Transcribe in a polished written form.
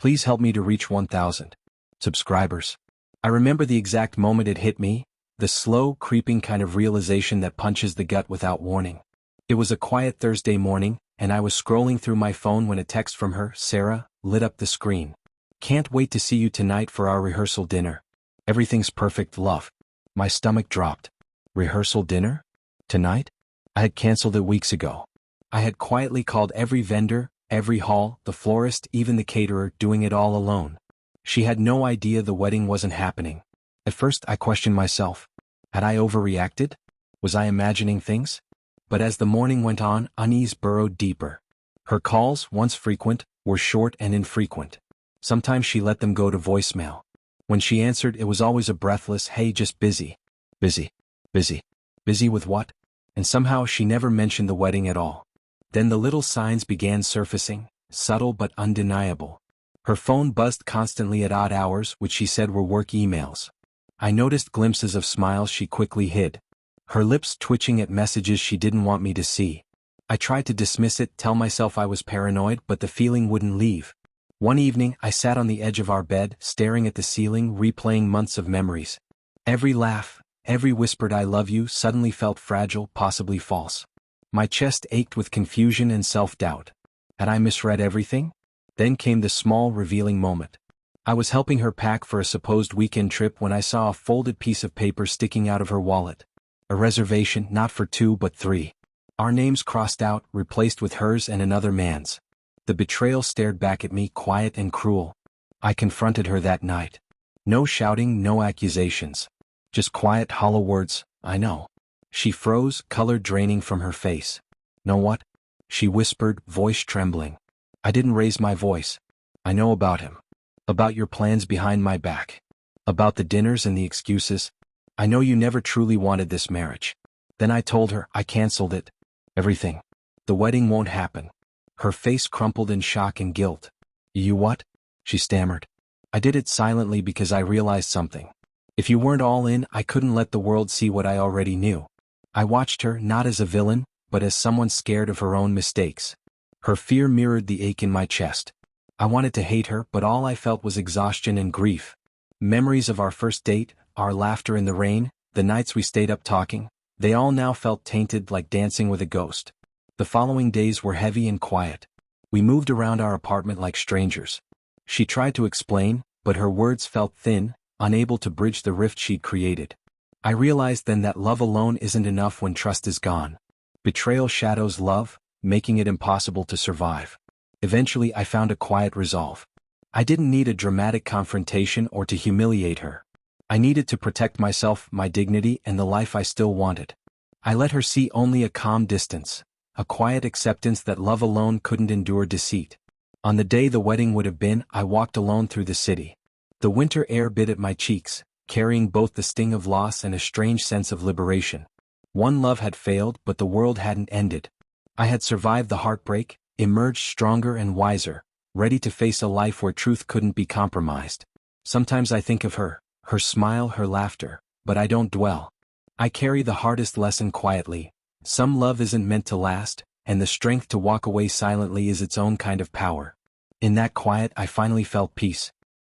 Please help me to reach 1,000 subscribers. I remember the exact moment it hit me, the slow, creeping kind of realization that punches the gut without warning. It was a quiet Thursday morning, and I was scrolling through my phone when a text from her, Sarah, lit up the screen. Can't wait to see you tonight for our rehearsal dinner. Everything's perfect, love. My stomach dropped. Rehearsal dinner? Tonight? I had canceled it weeks ago. I had quietly called every vendor, every hall, the florist, even the caterer, doing it all alone. She had no idea the wedding wasn't happening. At first I questioned myself. Had I overreacted? Was I imagining things? But as the morning went on, unease burrowed deeper. Her calls, once frequent, were short and infrequent. Sometimes she let them go to voicemail. When she answered, it was always a breathless, "Hey, just busy." Busy. Busy. Busy with what? And somehow she never mentioned the wedding at all. Then the little signs began surfacing, subtle but undeniable. Her phone buzzed constantly at odd hours, which she said were work emails. I noticed glimpses of smiles she quickly hid. Her lips twitching at messages she didn't want me to see. I tried to dismiss it, tell myself I was paranoid, but the feeling wouldn't leave. One evening, I sat on the edge of our bed, staring at the ceiling, replaying months of memories. Every laugh, every whispered "I love you" suddenly felt fragile, possibly false. My chest ached with confusion and self-doubt. Had I misread everything? Then came the small, revealing moment. I was helping her pack for a supposed weekend trip when I saw a folded piece of paper sticking out of her wallet. A reservation, not for 2 but 3. Our names crossed out, replaced with hers and another man's. The betrayal stared back at me, quiet and cruel. I confronted her that night. No shouting, no accusations. Just quiet, hollow words, "I know." She froze, color draining from her face. "Know what?" she whispered, voice trembling. I didn't raise my voice. "I know about him. About your plans behind my back. About the dinners and the excuses. I know you never truly wanted this marriage." Then I told her I canceled it. Everything. The wedding won't happen. Her face crumpled in shock and guilt. "You what?" she stammered. I did it silently because I realized something. If you weren't all in, I couldn't let the world see what I already knew. I watched her, not as a villain, but as someone scared of her own mistakes. Her fear mirrored the ache in my chest. I wanted to hate her, but all I felt was exhaustion and grief. Memories of our first date, our laughter in the rain, the nights we stayed up talking, they all now felt tainted, like dancing with a ghost. The following days were heavy and quiet. We moved around our apartment like strangers. She tried to explain, but her words felt thin, unable to bridge the rift she'd created. I realized then that love alone isn't enough when trust is gone. Betrayal shadows love, making it impossible to survive. Eventually I found a quiet resolve. I didn't need a dramatic confrontation or to humiliate her. I needed to protect myself, my dignity, and the life I still wanted. I let her see only a calm distance, a quiet acceptance that love alone couldn't endure deceit. On the day the wedding would have been, I walked alone through the city. The winter air bit at my cheeks, carrying both the sting of loss and a strange sense of liberation. One love had failed, but the world hadn't ended. I had survived the heartbreak, emerged stronger and wiser, ready to face a life where truth couldn't be compromised. Sometimes I think of her, her smile, her laughter, but I don't dwell. I carry the hardest lesson quietly. Some love isn't meant to last, and the strength to walk away silently is its own kind of power. In that quiet I finally felt peace,